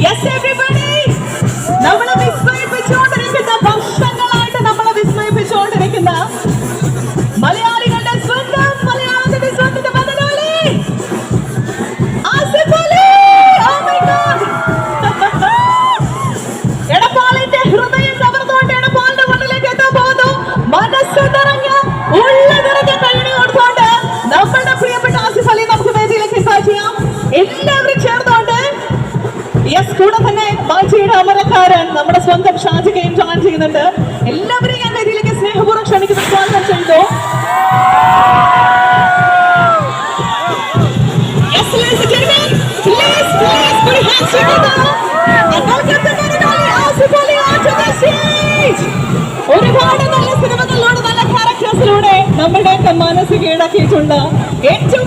Yes everybody, നമ്മളെ വിസ്മയിപ്പിച്ചുകൊണ്ടിരിക്കുന്ന, വർഷങ്ങളായിട്ട് നമ്മളെ വിസ്മയിപ്പിച്ചുകൊണ്ടിരിക്കുന്ന മലയാളികളുടെ സ്വന്തം, മലയാളത്തിന്റെ സ്വന്തം Malayali Asif Ali. Oh my God. എടപ്പാളിന്റെ ഹൃദയം കവർന്നുകൊണ്ട് എടപ്പാളിന്റെ മണ്ണിലേക്ക് എത്താൻ പോകുന്നു. മനസ്സ് നിറഞ്ഞ, ഉള്ള നിറഞ്ഞ കൈണി കൊടുത്തുകൊണ്ട് നമ്മളുടെ പ്രിയപ്പെട്ട ആസിഫ് അലി നമുക്ക് വേദിയിലേക്ക് സാക്ഷിയാം. എല്ലാവരും ചേർന്നുകൊണ്ട് യെസ്, കൂടെ തന്നെ ബാച്ചിയുടെ അമരക്കാരൻ നമ്മുടെ സ്വന്തം ഷാജികയും ജോയിൻ ചെയ്യുന്നുണ്ട്. എല്ലാവരെയും ഞാൻ വേദിയിലേക്ക് സ്നേഹപൂർവ്വം ക്ഷണിക്കുന്ന സ്വാഗതം ചെയ്തു. ഒരുപാട് നല്ല സിനിമകളിലൂടെ, നല്ല ക്യാരക്ടേഴ്സിലൂടെ നമ്മുടെയൊക്കെ മനസ്സ് കീഴടക്കിയിട്ടുണ്ട്. ഏറ്റവും